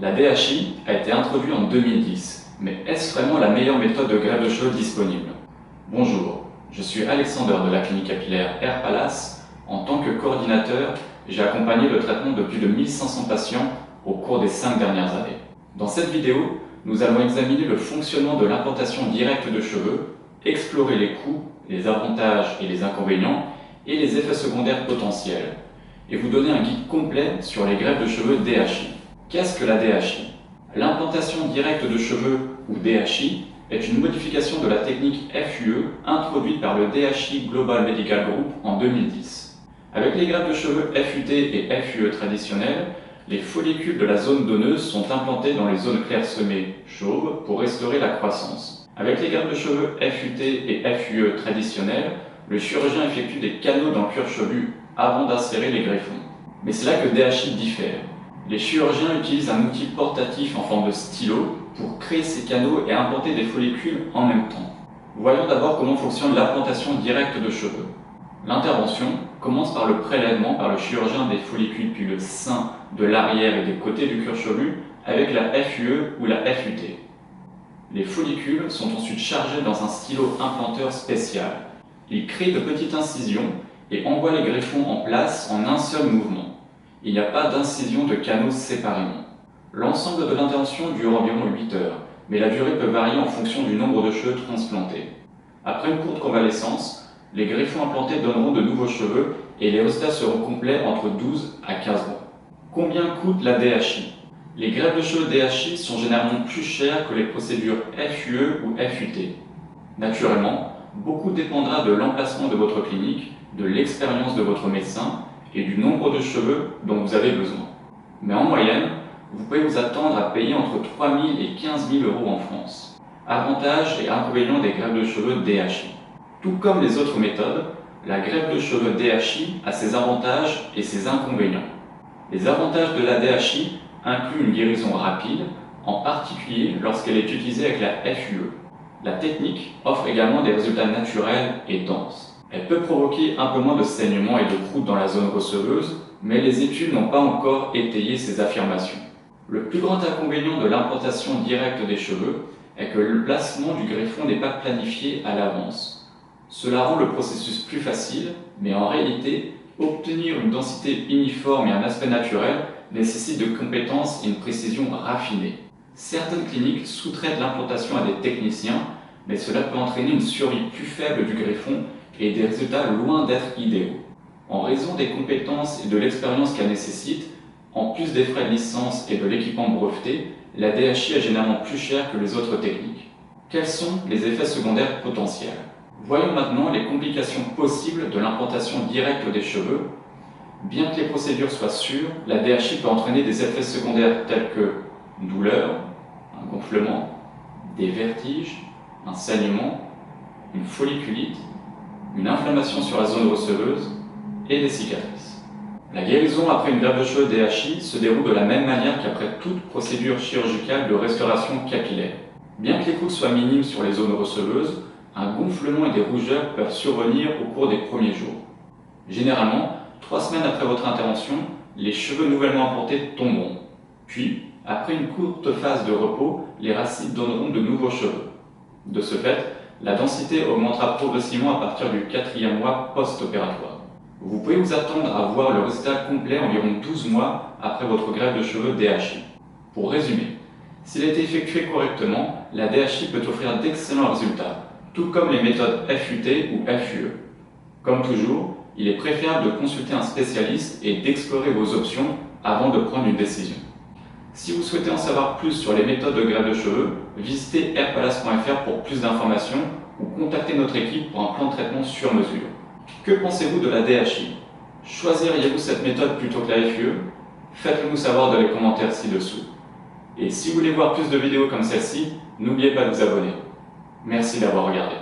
La DHI a été introduite en 2010, mais est-ce vraiment la meilleure méthode de greffe de cheveux disponible? Bonjour, je suis Alexander de la clinique capillaire Hair Palace. En tant que coordinateur, j'ai accompagné le traitement de plus de 1500 patients au cours des 5 dernières années. Dans cette vidéo, nous allons examiner le fonctionnement de l'implantation directe de cheveux, explorer les coûts, les avantages et les inconvénients et les effets secondaires potentiels, et vous donner un guide complet sur les greffes de cheveux DHI. Qu'est-ce que la DHI? L'implantation directe de cheveux, ou DHI, est une modification de la technique FUE introduite par le DHI Global Medical Group en 2010. Avec les greffes de cheveux FUT et FUE traditionnelles, les follicules de la zone donneuse sont implantés dans les zones clairsemées chauves pour restaurer la croissance. Avec les greffes de cheveux FUT et FUE traditionnelles, le chirurgien effectue des canaux dans le cuir chevelu avant d'insérer les greffons. Mais c'est là que DHI diffère. Les chirurgiens utilisent un outil portatif en forme de stylo pour créer ces canaux et implanter des follicules en même temps. Voyons d'abord comment fonctionne l'implantation directe de cheveux. L'intervention commence par le prélèvement par le chirurgien des follicules puis le sein de l'arrière et des côtés du cuir chevelu avec la FUE ou la FUT. Les follicules sont ensuite chargés dans un stylo implanteur spécial. Il crée de petites incisions et envoie les greffons en place en un seul mouvement. Il n'y a pas d'incision de canaux séparément. L'ensemble de l'intervention dure environ 8 heures, mais la durée peut varier en fonction du nombre de cheveux transplantés. Après une courte convalescence, les greffons implantés donneront de nouveaux cheveux et les résultats seront complets entre 12 à 15 mois. Combien coûte la DHI? Les greffes de cheveux DHI sont généralement plus chères que les procédures FUE ou FUT. Naturellement, beaucoup dépendra de l'emplacement de votre clinique, de l'expérience de votre médecin et du nombre de cheveux dont vous avez besoin. Mais en moyenne, vous pouvez vous attendre à payer entre 3 000 et 15 000 € en France. Avantages et inconvénients des greffes de cheveux DHI. Tout comme les autres méthodes, la greffe de cheveux DHI a ses avantages et ses inconvénients. Les avantages de la DHI incluent une guérison rapide, en particulier lorsqu'elle est utilisée avec la FUE. La technique offre également des résultats naturels et denses. Elle peut provoquer un peu moins de saignement et de croûte dans la zone receveuse, mais les études n'ont pas encore étayé ces affirmations. Le plus grand inconvénient de l'implantation directe des cheveux est que le placement du greffon n'est pas planifié à l'avance. Cela rend le processus plus facile, mais en réalité, obtenir une densité uniforme et un aspect naturel nécessite de compétences et une précision raffinée. Certaines cliniques sous-traitent l'implantation à des techniciens, mais cela peut entraîner une survie plus faible du greffon et des résultats loin d'être idéaux. En raison des compétences et de l'expérience qu'elle nécessite, en plus des frais de licence et de l'équipement breveté, la DHI est généralement plus chère que les autres techniques. Quels sont les effets secondaires potentiels? Voyons maintenant les complications possibles de l'implantation directe des cheveux. Bien que les procédures soient sûres, la DHI peut entraîner des effets secondaires tels que une douleur, un gonflement, des vertiges, un saignement, une folliculite, une inflammation sur la zone receveuse et des cicatrices. La guérison après une greffe de cheveux DHI se déroule de la même manière qu'après toute procédure chirurgicale de restauration capillaire. Bien que les coûts soient minimes sur les zones receveuses, un gonflement et des rougeurs peuvent survenir au cours des premiers jours. Généralement, 3 semaines après votre intervention, les cheveux nouvellement implantés tomberont. Puis, après une courte phase de repos, les racines donneront de nouveaux cheveux. De ce fait, la densité augmentera progressivement à partir du 4e mois post-opératoire. Vous pouvez vous attendre à voir le résultat complet environ 12 mois après votre greffe de cheveux DHI. Pour résumer, s'il est effectué correctement, la DHI peut offrir d'excellents résultats, tout comme les méthodes FUT ou FUE. Comme toujours, il est préférable de consulter un spécialiste et d'explorer vos options avant de prendre une décision. Si vous souhaitez en savoir plus sur les méthodes de greffe de cheveux, visitez hairpalace.fr pour plus d'informations ou contactez notre équipe pour un plan de traitement sur mesure. Que pensez-vous de la DHI? Choisiriez-vous cette méthode plutôt que la FUE? Faites-le nous savoir dans les commentaires ci-dessous. Et si vous voulez voir plus de vidéos comme celle-ci, n'oubliez pas de vous abonner. Merci d'avoir regardé.